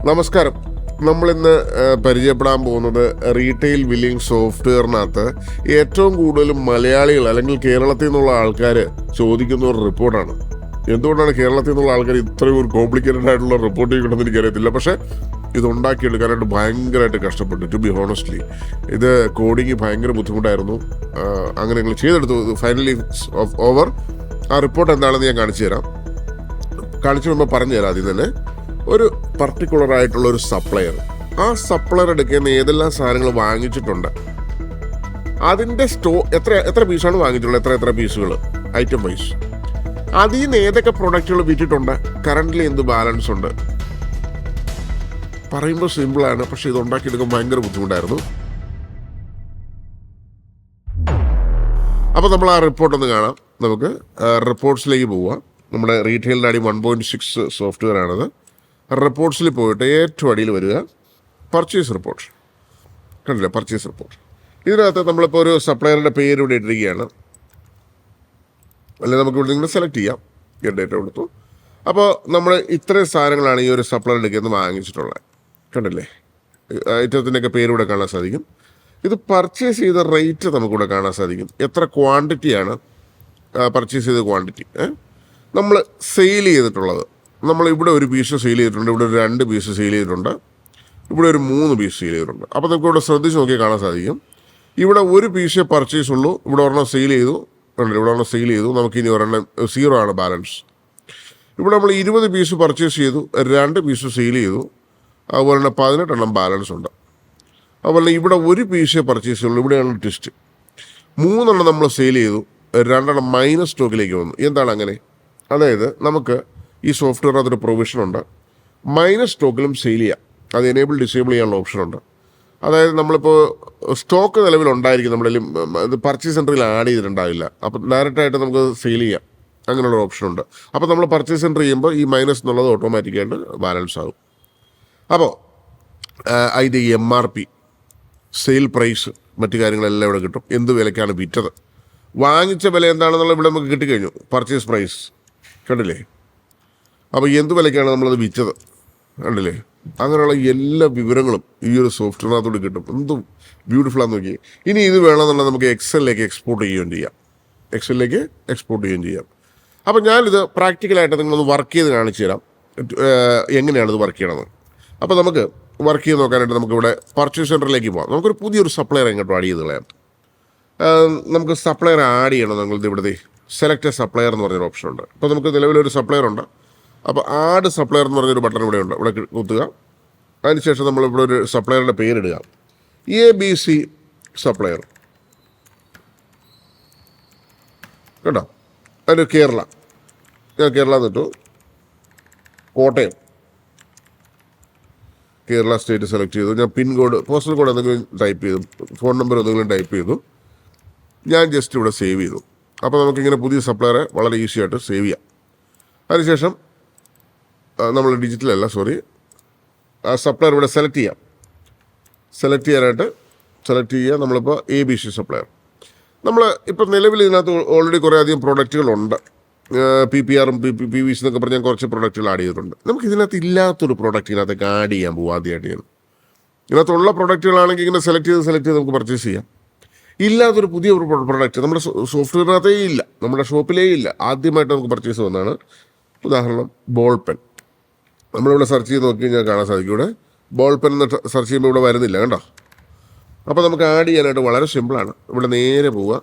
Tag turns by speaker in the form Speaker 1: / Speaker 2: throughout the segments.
Speaker 1: നമസ്കാരം. നമ്മളിന്ന് പരിചയപ്പെടാൻ പോകുന്നത് റീറ്റെയിൽ ബില്ലിംഗ് സോഫ്റ്റ്വെയറിനകത്ത് ഏറ്റവും കൂടുതൽ മലയാളികൾ അല്ലെങ്കിൽ കേരളത്തിൽ നിന്നുള്ള ആൾക്കാർ ചോദിക്കുന്ന ഒരു റിപ്പോർട്ടാണ്. എന്തുകൊണ്ടാണ് കേരളത്തിൽ നിന്നുള്ള ആൾക്കാർ ഇത്രയും ഒരു കോംപ്ലിക്കേറ്റഡ് ആയിട്ടുള്ള റിപ്പോർട്ട് ചെയ്യണമെന്ന് എനിക്കറിയത്തില്ല. പക്ഷേ ഇത് ഉണ്ടാക്കിയെടുക്കാനായിട്ട് ഭയങ്കരമായിട്ട് കഷ്ടപ്പെട്ടു. ടു ബി ഹോണസ്റ്റ്ലി ഇത് കോഡിങ് ഭയങ്കര ബുദ്ധിമുട്ടായിരുന്നു. അങ്ങനെ ഞങ്ങൾ ചെയ്തെടുത്തു. Finally over. ആ റിപ്പോർട്ട് എന്താണെന്ന് ഞാൻ കാണിച്ചു വരുമ്പോൾ പറഞ്ഞുതരാം. ആദ്യം തന്നെ ഒരു പർട്ടിക്കുലർ ആയിട്ടുള്ള ഒരു സപ്ലയർ, ആ സപ്ലയർ എടുക്കുന്ന ഏതെല്ലാം സാധനങ്ങൾ വാങ്ങിച്ചിട്ടുണ്ട്, അതിന്റെ എത്ര പീസാണ് വാങ്ങിയിട്ടുള്ളത്, എത്ര പീസുകൾ ഐറ്റം വൈസ്, അതിൽ നിന്ന് ഏതൊക്കെ പ്രൊഡക്റ്റുകൾ വിറ്റിട്ടുണ്ട്, കറന്റ്ലി എന്ത് ബാലൻസ് ഉണ്ട്. പറയുമ്പോൾ സിമ്പിളാണ്, പക്ഷെ ഇത് ഉണ്ടാക്കിയെടുക്കാൻ ഭയങ്കര ബുദ്ധിമുട്ടായിരുന്നു. അപ്പോൾ നമ്മൾ ആ റിപ്പോർട്ട് ഒന്ന് കാണാം. നമുക്ക് റിപ്പോർട്ട്സിലേക്ക് പോവാം. നമ്മുടെ റീറ്റെയിലിൻ്റെ അടി 1.6 സോഫ്റ്റ്വെയർ ആണത്. റിപ്പോർട്ട്സിൽ പോയിട്ട് ഏറ്റവും അടിയിൽ വരിക പർച്ചേസ് റിപ്പോർട്ട്. കണ്ടില്ല, പർച്ചേസ് റിപ്പോർട്ട്. ഇതിനകത്ത് നമ്മളിപ്പോൾ ഒരു സപ്ലയറിൻ്റെ പേര് ഇവിടെ ഇട്ടിരിക്കുകയാണ്. അല്ലെങ്കിൽ നമുക്ക് ഇവിടെ നിന്ന് സെലക്ട് ചെയ്യാം. ഡേറ്റ കൊടുത്തു. അപ്പോൾ നമ്മൾ ഇത്രയും സാധനങ്ങളാണ് ഈ ഒരു സപ്ലയർ എടുക്കുന്നത് വാങ്ങിച്ചിട്ടുള്ളത്. കണ്ടില്ലേ, ഐറ്റത്തിൻ്റെയൊക്കെ പേര് ഇവിടെ കാണാൻ സാധിക്കും. ഇത് പർച്ചേസ് ചെയ്ത റേറ്റ് നമുക്കിവിടെ കാണാൻ സാധിക്കും. എത്ര ക്വാണ്ടിറ്റിയാണ് പർച്ചേസ് ചെയ്ത ക്വാണ്ടിറ്റി. നമ്മൾ സെയിൽ ചെയ്തിട്ടുള്ളത്, നമ്മൾ ഇവിടെ ഒരു പീസ് സെയിൽ ചെയ്തിട്ടുണ്ട്, ഇവിടെ ഒരു 2 പീസ് സെയിൽ ചെയ്തിട്ടുണ്ട്, ഇവിടെ ഒരു 3 പീസ് സെയിൽ ചെയ്തിട്ടുണ്ട്. അപ്പോൾ നമുക്ക് ഇവിടെ ശ്രദ്ധിച്ച് നോക്കിയാൽ കാണാൻ സാധിക്കും. ഇവിടെ ഒരു പീസേ പർച്ചേസ് ഉള്ളൂ, ഇവിടെ ഒരെണ്ണം സെയിൽ ചെയ്തു, ഇവിടെ ഒരെണ്ണം സെയിൽ ചെയ്തു, നമുക്കിനി ഒരെണ്ണം 0 ആണ് ബാലൻസ്. ഇവിടെ നമ്മൾ 20 പീസ് പർച്ചേസ് ചെയ്തു, 2 പീസ് സെയിൽ ചെയ്തു, അതുപോലെ തന്നെ 18 എണ്ണം ബാലൻസ് ഉണ്ട്. അതുപോലെ ഇവിടെ ഒരു പീസേ പർച്ചേസ് ചെയ്യുള്ളൂ, ഇവിടെയാണ് ട്വിസ്റ്റ്. 3 എണ്ണം നമ്മൾ സെയിൽ ചെയ്തു, 2 എണ്ണം മൈനസ് സ്റ്റോക്കിലേക്ക് വന്നു. എന്താണ് അങ്ങനെ? അതായത് നമുക്ക് ഈ സോഫ്റ്റ്വെയർ അതൊരു പ്രൊവിഷനുണ്ട്, മൈനസ് സ്റ്റോക്കിലും സെയിൽ ചെയ്യാം. അത് എനേബിൾ ഡിസേബിൾ ചെയ്യാനുള്ള ഓപ്ഷനുണ്ട്. അതായത് നമ്മളിപ്പോൾ സ്റ്റോക്ക് നിലവിലുണ്ടായിരിക്കും, നമ്മളതിലും ഇത് പർച്ചേസ് സെൻറ്ററിൽ ആഡ് ചെയ്തിട്ടുണ്ടാവില്ല. അപ്പം ഡയറക്റ്റായിട്ട് നമുക്ക് സെയിൽ ചെയ്യാം, അങ്ങനെയുള്ള ഓപ്ഷനുണ്ട്. അപ്പോൾ നമ്മൾ പർച്ചേസ് സെൻറ്റർ ചെയ്യുമ്പോൾ ഈ മൈനസ് എന്നുള്ളത് ഓട്ടോമാറ്റിക്കായിട്ട് ബാലൻസ് ആകും. അപ്പോൾ അതിൻ്റെ MRP, സെയിൽ പ്രൈസ്, മറ്റു കാര്യങ്ങളെല്ലാം ഇവിടെ കിട്ടും. എന്ത് വിലയ്ക്കാണ് വിറ്റത്, വാങ്ങിച്ച വില എന്താണെന്നുള്ളത് ഇവിടെ നമുക്ക് കിട്ടിക്കഴിഞ്ഞു. പർച്ചേസ് പ്രൈസ് കണ്ടില്ലേ. അപ്പോൾ എന്ത് വിലയ്ക്കാണ് നമ്മളത് വിറ്റത് കണ്ടില്ലേ. അങ്ങനെയുള്ള എല്ലാ വിവരങ്ങളും ഈ ഒരു സോഫ്റ്റ്വെയറിനകത്തോട് കിട്ടും. എന്തും ബ്യൂട്ടിഫുള്ളാന്ന് നോക്കി. ഇനി ഇത് വേണമെന്നുണ്ടെങ്കിൽ നമുക്ക് എക്സലിലേക്ക് എക്സ്പോർട്ട് ചെയ്യുകയും ചെയ്യാം. അപ്പോൾ ഞാനിത് പ്രാക്ടിക്കലായിട്ട് നിങ്ങളൊന്ന് വർക്ക് ചെയ്ത് കാണിച്ചു തരാം എങ്ങനെയാണിത് വർക്ക് ചെയ്യണമെന്ന്. അപ്പോൾ നമുക്ക് വർക്ക് ചെയ്ത് നോക്കാനായിട്ട് നമുക്കിവിടെ പർച്ചേസ് സെൻറ്ററിലേക്ക് പോകാം. നമുക്കൊരു പുതിയൊരു സപ്ലയർ എങ്ങോട്ടും ആഡ് ചെയ്ത് കളയാം. നമുക്ക് സപ്ലയർ ആഡ് ചെയ്യണം. നമ്മളിത് ഇവിടുത്തെ സെലക്ട് സപ്ലയർ എന്ന് പറഞ്ഞൊരു ഓപ്ഷൻ ഉണ്ട്. അപ്പോൾ നമുക്ക് നിലവിലൊരു സപ്ലയർ ഉണ്ട്. അപ്പോൾ ആഡ് സപ്ലയർ എന്ന് പറഞ്ഞൊരു ബട്ടൺ ഇവിടെ ഉണ്ട്, ഇവിടെ കുത്തുക. അതിനുശേഷം നമ്മളിവിടെ ഒരു സപ്ലയറുടെ പേരിടുക, ABC സപ്ലയർ. കേട്ടോ, അതിന് കേരള, ഞാൻ കേരള എന്നിട്ടു. കോട്ടയം, കേരള സ്റ്റേറ്റ് സെലക്ട് ചെയ്തു. ഞാൻ പിൻ കോഡ്, പോസ്റ്റൽ കോഡ് എന്തെങ്കിലും ടൈപ്പ് ചെയ്തു, ഫോൺ നമ്പർ എന്തെങ്കിലും ടൈപ്പ് ചെയ്തു. ഞാൻ ജസ്റ്റ് ഇവിടെ സേവ് ചെയ്തു. അപ്പോൾ നമുക്കിങ്ങനെ പുതിയ സപ്ലയറെ വളരെ ഈസി ആയിട്ട് സേവ് ചെയ്യാം. അതിനുശേഷം നമ്മൾ ഡിജിറ്റലല്ല, ആ സപ്ലയർ ഇവിടെ സെലക്ട് ചെയ്യുക. നമ്മളിപ്പോൾ ABC സപ്ലയർ. നമ്മൾ ഇപ്പോൾ നിലവിൽ ഇതിനകത്ത് ഓൾറെഡി കുറേ അധികം പ്രോഡക്റ്റുകളുണ്ട്. PPR PVC എന്നൊക്കെ പറഞ്ഞാൽ കുറച്ച് പ്രോഡക്റ്റുകൾ ആഡ് ചെയ്തിട്ടുണ്ട്. നമുക്ക് ഇതിനകത്ത് ഇല്ലാത്തൊരു പ്രോഡക്റ്റ് ഇതിനകത്തേക്ക് ആഡ് ചെയ്യാൻ പോകും. ആദ്യമായിട്ട് ഇതിനകത്തുള്ള പ്രോഡക്റ്റുകളാണെങ്കിൽ ഇങ്ങനെ സെലക്ട് ചെയ്ത് നമുക്ക് പർച്ചേസ് ചെയ്യാം. ഇല്ലാത്തൊരു പുതിയ ഒരു പ്രോഡക്റ്റ് നമ്മുടെ സോഫ്റ്റ്വെയറിനകത്തേ ഇല്ല, നമ്മുടെ ഷോപ്പിലേ ഇല്ല, ആദ്യമായിട്ട് നമുക്ക് പർച്ചേസ് വന്നതാണ്. ഉദാഹരണം ബോൾ പെൻ. നമ്മളിവിടെ സെർച്ച് ചെയ്ത് നോക്കി കഴിഞ്ഞാൽ കാണാൻ സാധിക്കും. ഇവിടെ ബോൾ പെൻ എന്ന് സെർച്ച് ചെയ്യുമ്പോൾ ഇവിടെ വരുന്നില്ല, കണ്ടോ. അപ്പോൾ നമുക്ക് ആഡ് ചെയ്യാനായിട്ട് വളരെ സിമ്പിളാണ്. ഇവിടെ നേരെ പോവുക,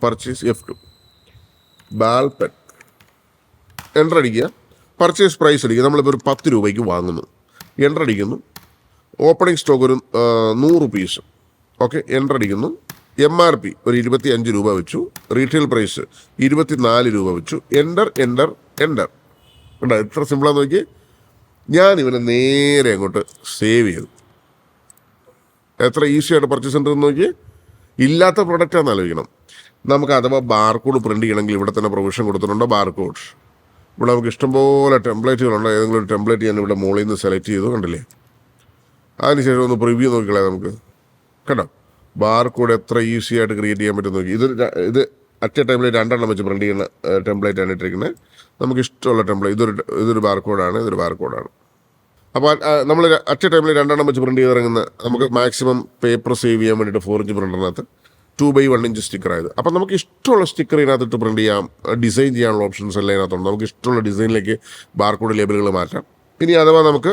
Speaker 1: purchase F2 ball pen, enter അടിക്കുക, പർച്ചേസ് പ്രൈസ് അടിക്കുക. നമ്മളിപ്പോൾ ഒരു 10 രൂപയ്ക്ക് വാങ്ങുന്നു, എൻ്റർ അടിക്കുന്നു. ഓപ്പണിംഗ് സ്റ്റോക്ക് ഒരു 100 പീസ്, ഓക്കെ, എൻ്റർ അടിക്കുന്നു. MRP ഒരു 25 രൂപ വെച്ചു, റീറ്റെയിൽ പ്രൈസ് 24 രൂപ വെച്ചു. എൻ്റർ. കണ്ടോ, എത്ര സിമ്പിളാന്ന് നോക്കി. ഞാൻ ഇവനെ നേരെ അങ്ങോട്ട് സേവ് ചെയ്തു. എത്ര ഈസി ആയിട്ട് പർച്ചേസ് സെൻ്റർ നോക്കി. ഇല്ലാത്ത പ്രൊഡക്റ്റാണെന്ന് ആലോചിക്കണം. നമുക്ക് അഥവാ ബാർകോഡ് പ്രിൻ്റ് ചെയ്യണമെങ്കിൽ ഇവിടെ തന്നെ പ്രൊവിഷൻ കൊടുത്തിട്ടുണ്ട്, ബാർകോഡ്. ഇവിടെ നമുക്ക് ഇഷ്ടംപോലെ ടെംപ്ലേറ്റുകളുണ്ട്. ഏതെങ്കിലും ഒരു ടെംപ്ലേറ്റ് ഞാൻ ഇവിടെ മുകളിൽ നിന്ന് സെലക്ട് ചെയ്തു, കണ്ടില്ലേ. അതിനുശേഷം ഒന്ന് പ്രിവ്യൂ നോക്കിക്കളയാം നമുക്ക്. കണ്ടോ, ബാർകോഡ് എത്ര ഈസി ആയിട്ട് ക്രിയേറ്റ് ചെയ്യാൻ പറ്റും നോക്കി. ഇത് അറ്റ് എ ടൈമിൽ 2 എണ്ണം വെച്ച് പ്രിൻ്റ് ചെയ്യുന്ന ടെംപ്ലേറ്റാണ് ഇട്ടിരിക്കുന്നത്. നമുക്ക് ഇഷ്ടമുള്ള ടെംപ്ലേറ്റ്. ഇതൊരു ബാർകോഡാണ്. അപ്പോൾ നമ്മൾ അറ്റ് എ ടൈമിൽ 2 വെച്ച് പ്രിൻറ്റ് ചെയ്തിറങ്ങുന്ന നമുക്ക് മാക്സിമം പേപ്പർ സേവ് ചെയ്യാൻ വേണ്ടിയിട്ട് 4 ഇഞ്ച് പ്രിൻ്ററിനകത്ത് 2x1 ഇഞ്ച് സ്റ്റിക്കർ ആയത്. അപ്പോൾ നമുക്ക് ഇഷ്ടമുള്ള സ്റ്റിക്കർ ഇതിനകത്തിട്ട് പ്രിൻറ്റ് ചെയ്യാം. ഡിസൈൻ ചെയ്യാനുള്ള ഓപ്ഷൻസ് എല്ലാം ഇതിനകത്തുണ്ട്. നമുക്ക് ഇഷ്ടമുള്ള ഡിസൈനിലേക്ക് ബാർകോഡ് ലേബലുകൾ മാറ്റാം. ഇനി അഥവാ നമുക്ക്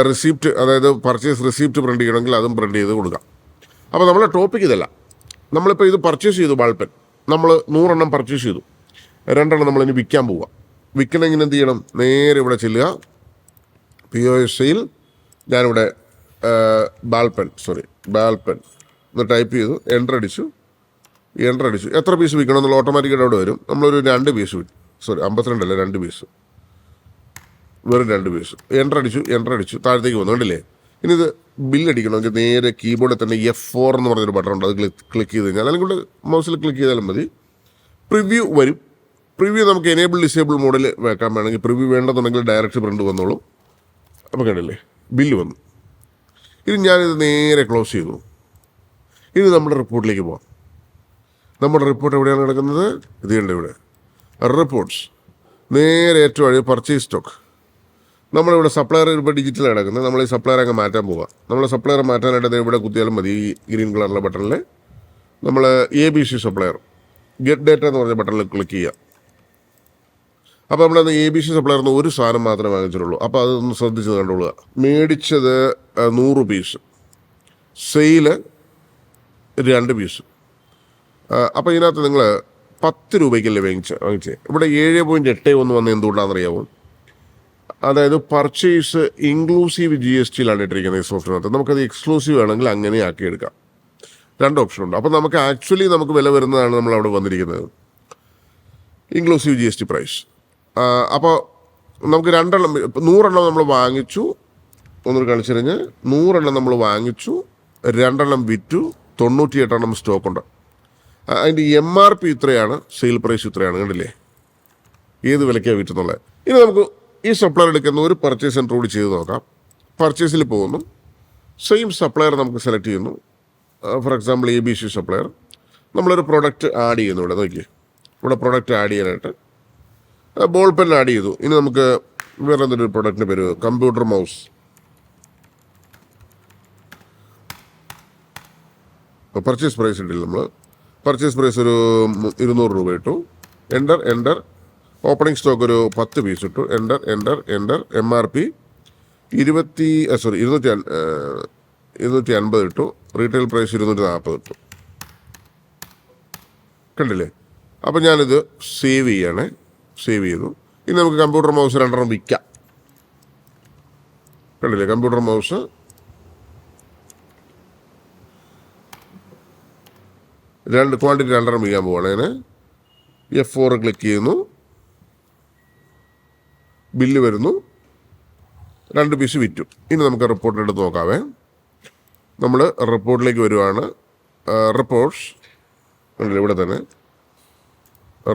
Speaker 1: റിസീപ്റ്റ്, അതായത് പർച്ചേസ് റിസീപ്റ്റ് പ്രിൻറ്റ് ചെയ്യണമെങ്കിൽ അതും പ്രിൻറ്റ് ചെയ്ത് കൊടുക്കാം. അപ്പോൾ നമ്മളെ ടോപ്പിക് ഇതല്ല. നമ്മളിപ്പോൾ ഇത് പർച്ചേസ് ചെയ്തു, ബാൾപെൻ നമ്മൾ 100 പർച്ചേസ് ചെയ്തു, 2 നമ്മളിനി വിൽക്കാൻ പോവുക. വിൽക്കണമെങ്കിൽ എന്ത് ചെയ്യണം? നേരെ ഇവിടെ ചെല്ലുക, POSയിൽ ഞാനിവിടെ ബാൾപെൻ എന്ന് ടൈപ്പ് ചെയ്തു, എൻ്റർ അടിച്ചു. എത്ര പീസ് വിൽക്കണം എന്നുള്ള ഓട്ടോമാറ്റിക്കായിട്ട് അവിടെ വരും. നമ്മളൊരു 2 പീസ് വിൽക്കും. 52 അല്ല, 2 പീസ്, വെറും 2 പീസ്. എൻ്റർ അടിച്ചു, താഴത്തേക്ക് വന്നു. കണ്ടില്ലേ? ഇനി ഇത് ബില്ലടിക്കണമെങ്കിൽ നേരെ കീബോർഡിൽ തന്നെ F4 എന്ന് പറഞ്ഞൊരു ബട്ടൺ ഉണ്ട്. അത് ക്ലിക്ക് ചെയ്ത് കഴിഞ്ഞാൽ, അല്ലെങ്കിൽ മൗസിൽ ക്ലിക്ക് ചെയ്താലും മതി, പ്രിവ്യൂ വരും. പ്രിവ്യൂ നമുക്ക് എനേബിൾ ഡിസേബിൾ മോഡിൽ വെക്കാൻ വേണമെങ്കിൽ, പ്രിവ്യൂ വേണ്ടെന്നുണ്ടെങ്കിൽ ഡയറക്റ്റ് പ്രിൻ്റ് വന്നോളും. അപ്പോൾ കണ്ടില്ലേ, ബില്ല് വന്നു. ഇനി ഞാനിത് നേരെ ക്ലോസ് ചെയ്തു. ഇനി നമ്മുടെ റിപ്പോർട്ടിലേക്ക് പോകാം. നമ്മുടെ റിപ്പോർട്ട് എവിടെയാണ് കിടക്കുന്നത്? ഇത് കണ്ട് ഇവിടെ റിപ്പോർട്ട്സ്. നേരെ ഏറ്റവും അടിയിൽ പർച്ചേസ് സ്റ്റോക്ക്. നമ്മളിവിടെ സപ്ലയർ ഇപ്പോൾ ഡിജിറ്റൽ കിടക്കുന്നത്. നമ്മൾ ഈ സപ്ലയർ അങ്ങ് മാറ്റാൻ പോവുക. നമ്മൾ സപ്ലയർ മാറ്റാനായിട്ട് ഇവിടെ കുത്തിയാലും മതി. ഈ ഗ്രീൻ കളറിലെ ബട്ടണിൽ നമ്മൾ ABC സപ്ലയർ ഗെറ്റ് ഡേറ്റ എന്ന് പറഞ്ഞ ബട്ടണിൽ ക്ലിക്ക് ചെയ്യുക. അപ്പോൾ നമ്മളത് ABC സപ്ലയറിൽ നിന്ന് ഒരു സാധനം മാത്രമേ വാങ്ങിച്ചിട്ടുള്ളൂ. അപ്പോൾ അതൊന്ന് ശ്രദ്ധിച്ച് കണ്ടുകൊള്ളുക. മേടിച്ചത് 100 പീസ്, സെയില് 2 പീസ്. അപ്പോൾ ഇതിനകത്ത് നിങ്ങൾ 10 രൂപയ്ക്കല്ലേ വാങ്ങിച്ചേ. ഇവിടെ 7.81 വന്ന് എന്തുകൊണ്ടാണെന്നറിയാമോ? അതായത് പർച്ചേസ് ഇൻക്ലൂസീവ് GSTയിലാണ് ഇട്ടിരിക്കുന്നത് ഈ സോഫ്റ്റ്വെയറിനകത്ത്. നമുക്കത് എക്സ്ക്ലൂസീവ് ആണെങ്കിൽ അങ്ങനെ ആക്കിയെടുക്കാം. 2 ഓപ്ഷനുണ്ട്. അപ്പോൾ നമുക്ക് ആക്ച്വലി നമുക്ക് വില വരുന്നതാണ് നമ്മൾ അവിടെ വന്നിരിക്കുന്നത്, ഇൻക്ലൂസീവ് GST പ്രൈസ്. അപ്പോൾ നമുക്ക് 100 നമ്മൾ വാങ്ങിച്ചു. ഒന്നൊരു കളിച്ചെറിഞ്ഞ് 100 നമ്മൾ വാങ്ങിച്ചു, 2 വിറ്റു, 98 സ്റ്റോക്കുണ്ട്. അതിൻ്റെ MRP ഇത്രയാണ്, സെയിൽ പ്രൈസ് ഇത്രയാണ്. കണ്ടില്ലേ ഏത് വിലയ്ക്കാണ് വിറ്റുന്നുള്ളത്. ഇനി നമുക്ക് ഈ സപ്ലയർ എടുക്കുന്ന ഒരു പർച്ചേസ് എൻട്രി കൂടി ചെയ്ത് നോക്കാം. പർച്ചേസിൽ പോകുന്നു, സെയിം സപ്ലയർ നമുക്ക് സെലക്ട് ചെയ്യുന്നു. For example ABC supplier. നമ്മളൊരു പ്രൊഡക്റ്റ് ആഡ് ചെയ്യുന്നു. ഇവിടെ നോക്കിയേ, ഇവിടെ പ്രൊഡക്റ്റ് ആഡ് ചെയ്യാനായിട്ട് ബോൾ പെൻ ആഡ് ചെയ്തു. ഇനി നമുക്ക് വേറെ എന്തൊരു പ്രൊഡക്റ്റിൻ്റെ പേര്, കമ്പ്യൂട്ടർ മൗസ്. പർച്ചേസ് പ്രൈസ് ഇട്ടില്ല നമ്മൾ. പർച്ചേസ് പ്രൈസ് ഒരു 200 രൂപ ഇട്ടു. എൻ്റർ. ഓപ്പണിംഗ് സ്റ്റോക്ക് ഒരു 10 പീസ് ഇട്ടു. എൻ്റർ. MRP 250 ഇട്ടു. റീറ്റെയിൽ പ്രൈസ് 240 ഇട്ടു. കണ്ടില്ലേ? അപ്പം ഞാനിത് സേവ് ചെയ്തു. ഇനി നമുക്ക് കമ്പ്യൂട്ടർ മൗസ് 2 വിൽക്കാം. കണ്ടില്ലേ? കമ്പ്യൂട്ടർ മൗസ് ക്വാണ്ടിറ്റി 2 വിൽക്കാൻ പോവാണ്. അങ്ങനെ F4 ക്ലിക്ക് ചെയ്യുന്നു, ബില്ല് വരുന്നു, 2 പീസ് വിറ്റു. ഇനി നമുക്ക് റിപ്പോർട്ട് എടുത്ത് നോക്കാവേ. നമ്മൾ റിപ്പോർട്ടിലേക്ക് വരുവാണ്. റിപ്പോർട്ട്സ് ഇവിടെ തന്നെ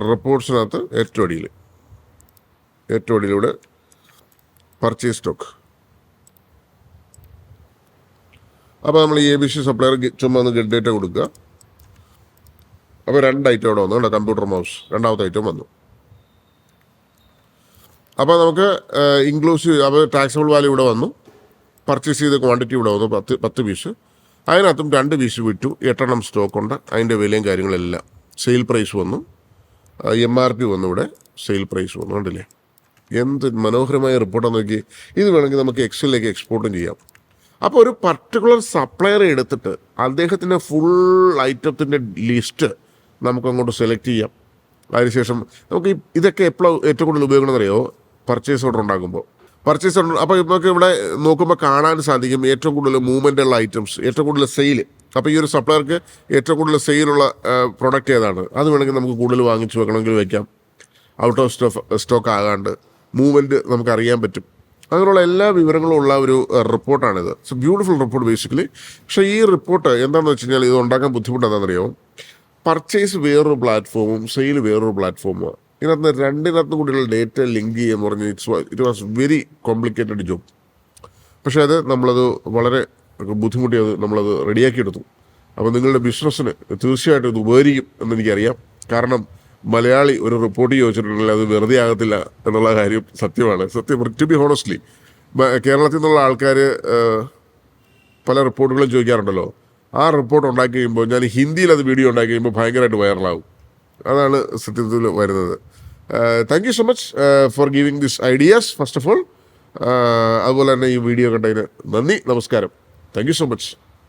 Speaker 1: റിപ്പോർട്ട്സിനകത്ത് ഏറ്റവും അടിയിലൂടെ പർച്ചേസ് സ്റ്റോക്ക്. അപ്പോൾ നമ്മൾ ABC സപ്ലയർ ചുമ്മാ ഒന്ന് ഗെറ്റ് ഡേറ്റ കൊടുക്കുക. അപ്പോൾ 2 ഐറ്റം ഇവിടെ വന്നു. കേട്ടോ, കമ്പ്യൂട്ടർ മൗസ് 2ാമത്തെ ഐറ്റം വന്നു. അപ്പോൾ നമുക്ക് ഇൻക്ലൂസീവ്, അപ്പോൾ ടാക്സബിൾ വാല്യൂ ഇവിടെ വന്നു. പർച്ചേസ് ചെയ്ത ക്വാണ്ടിറ്റി ഇവിടെ വന്നു 10 പീസ്. അതിനകത്തും 2 പീസ് വിറ്റു, 8 സ്റ്റോക്കുണ്ട്. അതിൻ്റെ വിലയും കാര്യങ്ങളെല്ലാം. സെയിൽ പ്രൈസ് വന്നു, MRP വന്നു, ഇവിടെ സെയിൽ പ്രൈസ് വന്നു. കണ്ടില്ലേ? എന്ത് മനോഹരമായ റിപ്പോർട്ടാണ് നോക്കി. ഇത് വേണമെങ്കിൽ നമുക്ക് എക്സലിലേക്ക് എക്സ്പോർട്ടും ചെയ്യാം. അപ്പോൾ ഒരു പർട്ടിക്കുലർ സപ്ലയർ എടുത്തിട്ട് അദ്ദേഹത്തിൻ്റെ ഫുൾ ഐറ്റത്തിൻ്റെ ലിസ്റ്റ് നമുക്ക് അങ്ങോട്ട് സെലക്ട് ചെയ്യാം. അതിനുശേഷം നമുക്ക് ഇതൊക്കെ എപ്പോഴും ഏറ്റവും കൂടുതൽ ഉപയോഗം എന്നറിയോ? പർച്ചേസ് ഓർഡർ ഉണ്ടാകുമ്പോൾ. അപ്പോൾ നമുക്ക് ഇവിടെ നോക്കുമ്പോൾ കാണാൻ സാധിക്കും ഏറ്റവും കൂടുതൽ മൂവ്മെൻ്റ് ഉള്ള ഐറ്റംസ്, ഏറ്റവും കൂടുതൽ സെയിൽ. അപ്പോൾ ഈ ഒരു സപ്ലയർക്ക് ഏറ്റവും കൂടുതൽ സെയിലുള്ള പ്രോഡക്റ്റ് ഏതാണ്, അത് വേണമെങ്കിൽ നമുക്ക് കൂടുതൽ വാങ്ങിച്ച് വെക്കണമെങ്കിൽ വയ്ക്കാം. ഔട്ട് ഓഫ് സ്റ്റോക്ക് ആകാണ്ട് മൂവ്മെൻറ്റ് നമുക്ക് അറിയാൻ പറ്റും. അങ്ങനെയുള്ള എല്ലാ വിവരങ്ങളും ഉള്ള ഒരു റിപ്പോർട്ടാണിത്. It's a beautiful report basically. പക്ഷേ ഈ റിപ്പോർട്ട് എന്താണെന്ന് വെച്ച് കഴിഞ്ഞാൽ ഇത് ഉണ്ടാക്കാൻ ബുദ്ധിമുട്ട് എന്താണെന്നറിയോ? പർച്ചേസ് വേറൊരു പ്ലാറ്റ്ഫോമും സെയിൽ വേറൊരു പ്ലാറ്റ്ഫോമുമാണ്. ഇതിനകത്ത് രണ്ടിനകത്തും കൂടിയുള്ള ഡേറ്റ ലിങ്ക് ചെയ്യാന്ന് പറഞ്ഞ് it was very complicated job. പക്ഷേ അത് നമ്മളത് വളരെ ബുദ്ധിമുട്ടി നമ്മളത് റെഡിയാക്കിയെടുത്തു. അപ്പോൾ നിങ്ങളുടെ ബിസിനസ്സിന് തീർച്ചയായിട്ടും ഇത് ഉപകരിക്കും എന്നെനിക്കറിയാം. കാരണം മലയാളി ഒരു റിപ്പോർട്ട് ചോദിച്ചിട്ടുണ്ടെങ്കിൽ അത് വെറുതെ ആകത്തില്ല എന്നുള്ള കാര്യം സത്യമാണ്. ടു ബി ഹോണസ്റ്റ്ലി കേരളത്തിൽ നിന്നുള്ള ആൾക്കാർ പല റിപ്പോർട്ടുകളും ചോദിക്കാറുണ്ടല്ലോ. ആ റിപ്പോർട്ട് ഉണ്ടാക്കി കഴിയുമ്പോൾ ഞാൻ ഹിന്ദിയിൽ അത് വീഡിയോ ഉണ്ടാക്കി കഴിയുമ്പോൾ ഭയങ്കരമായിട്ട് വൈറലാവും. അതാണ് സത്യത്തിൽ വരുന്നത്. Thank you so much for giving this ideas first of all. അതുപോലെ തന്നെ ഈ വീഡിയോ കണ്ടതിന് നന്ദി, നമസ്കാരം. Thank you so much.